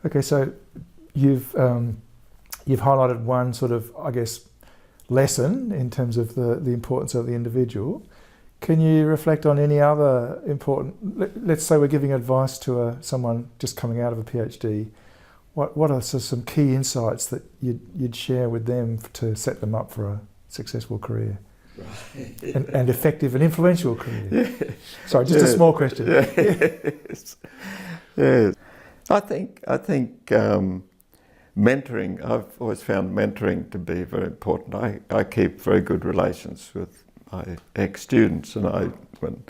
Okay, so you've highlighted one sort of, I guess, lesson in terms of the importance of the individual. Can you reflect on any other important, let's say we're giving advice to someone just coming out of a PhD, what are some key insights that you'd share with them to set them up for a successful career? Right. and effective and influential career? Yeah. Sorry, just a small question. Yes. Yes. I think mentoring, I've always found mentoring to be very important. I keep very good relations with my ex-students, and when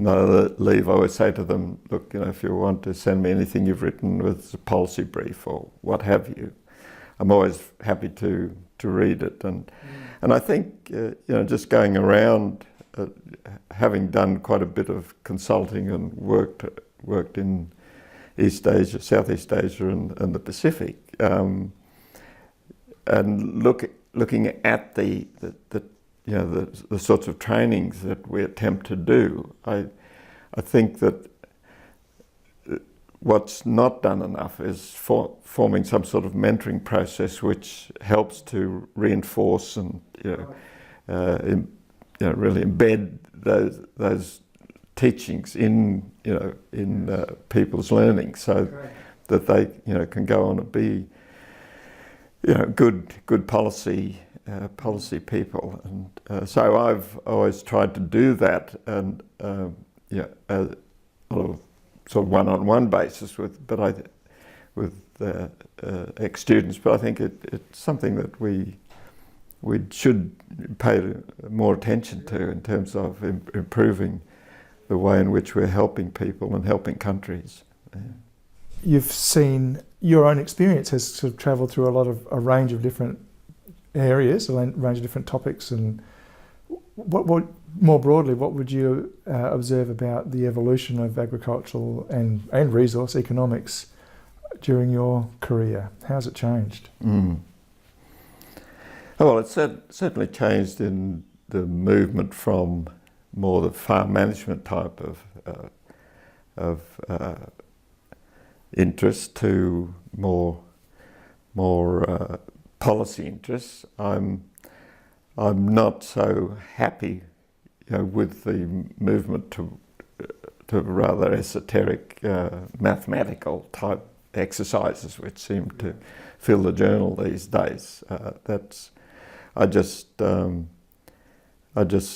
I leave, I always say to them, look, if you want to send me anything you've written with a policy brief or what have you, I'm always happy to read it. And I think, just going around, having done quite a bit of consulting and worked in East Asia, Southeast Asia and the Pacific, and looking at the sorts of trainings that we attempt to do, I think that what's not done enough is forming some sort of mentoring process which helps to reinforce and really embed those teachings in people's learning, so that they can go on to be good policy people. And so I've always tried to do that, and a sort of one-on-one basis with ex-students. But I think it's something that we should pay more attention to in terms of improving the way in which we're helping people and helping countries. Yeah. You've seen, your own experience has sort of travelled through a range of different areas, a range of different topics, and what more broadly, what would you observe about the evolution of agricultural and resource economics during your career? How's it changed? Well, it's certainly changed in the movement from more the farm management type of interest to more policy interests. I'm not so happy, with the movement to rather esoteric mathematical type exercises which seem to fill the journal these days. I just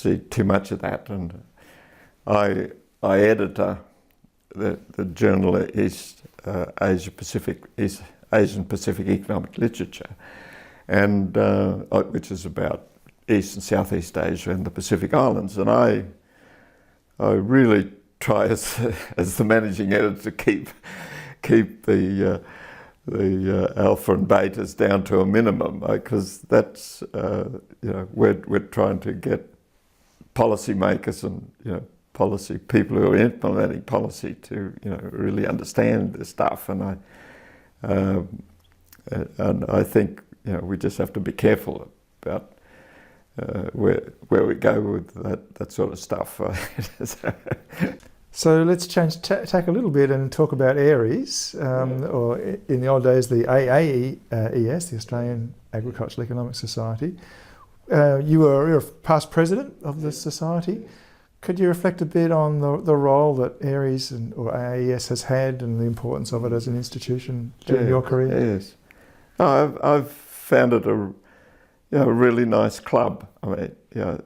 see too much of that, and I edit the journal Asian Pacific Economic Literature, and which is about East and Southeast Asia and the Pacific Islands, and I really try as the managing editor to keep the alpha and betas down to a minimum, because that's we're trying to get policymakers and policy people who are implementing policy to really understand this stuff, and I think we just have to be careful about where we go with that sort of stuff. So let's change tack a little bit and talk about AARES, or in the old days the AARES, the Australian Agricultural Economic Society. You're a past president of the society. Could you reflect a bit on the role that AARES or AAES has had and the importance of it as an institution during your career? Yes, I've found it a really nice club. I mean,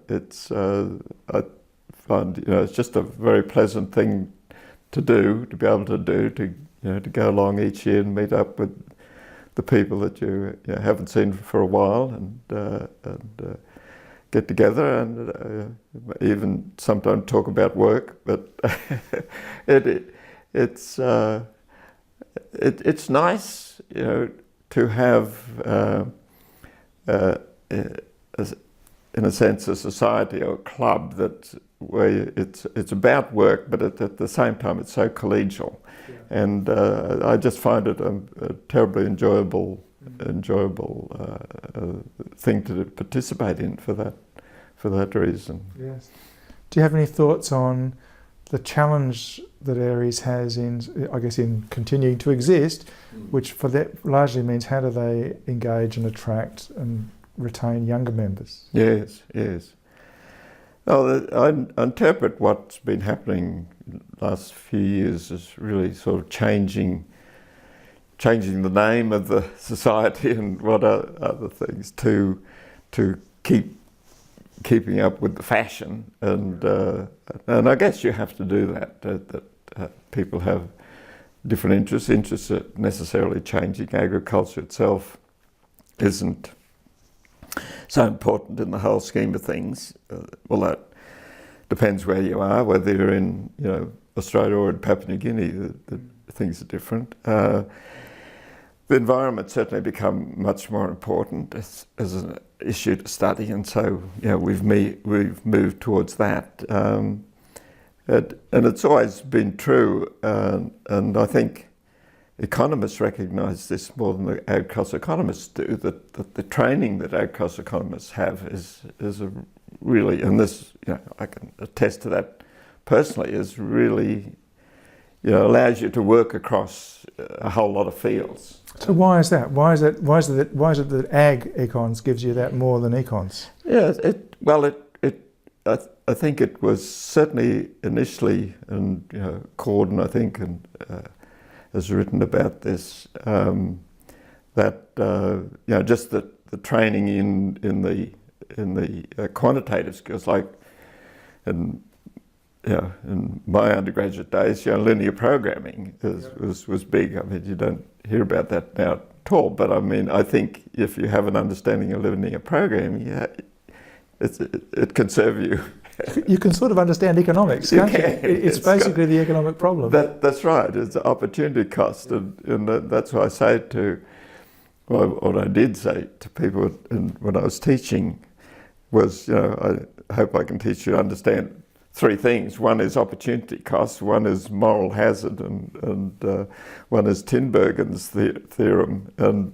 it's I find it's just a very pleasant thing to do, to be able to do, to go along each year and meet up with the people that you haven't seen for a while, and get together and even sometimes talk about work. But it's nice, to have in a sense a society or a club where it's about work, but at the same time it's so collegial. Yeah. And I just find it a terribly enjoyable thing to participate in for that reason. Yes. Do you have any thoughts on the challenge that AARES has in, I guess, in continuing to exist, which for that largely means how do they engage and attract and retain younger members? Yes, yes. Oh, I interpret what's been happening the last few years as really sort of changing the name of the society and what are other things to keeping up with the fashion, and I guess you have to do that. People have different interests that necessarily changing. Agriculture itself isn't so important in the whole scheme of things. Well, that depends where you are, whether you're in Australia or in Papua New Guinea. The things are different. The environment certainly become much more important as an issue to study, and so we've moved towards that. And it's always been true, and I think economists recognise this more than the agricultural economists do, that the training that agricultural economists have is a really, and this, I can attest to that personally, is really, allows you to work across a whole lot of fields. So why is that? Why is it that ag econs gives you that more than econs? Yeah, I think it was certainly initially, and Corden, I think, and has written about this, that just the training in the quantitative skills, like in my undergraduate days, linear programming was big. I mean, you don't hear about that now at all, but I mean, I think if you have an understanding of linear programming, it can serve you. You can sort of understand economics, can't you? It's basically the economic problem. That's right. It's the opportunity cost, and that's what I say what I did say to people when I was teaching was, I hope I can teach you to understand three things. One is opportunity cost, one is moral hazard, and one is Tinbergen's theorem. And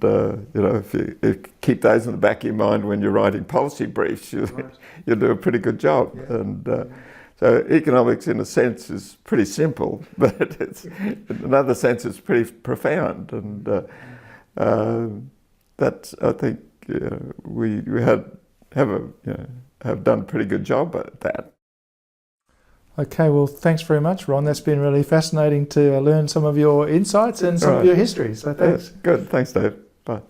if you keep those in the back of your mind when you're writing policy briefs, you'll do a pretty good job. Yeah. And so economics, in a sense, is pretty simple, but in another sense, it's pretty profound. And that's, I think, we have done a pretty good job at that. Okay, well, thanks very much, Ron. That's been really fascinating to learn some of your insights and some of your history. So thanks. Yeah, good. Thanks, Dave. Bye.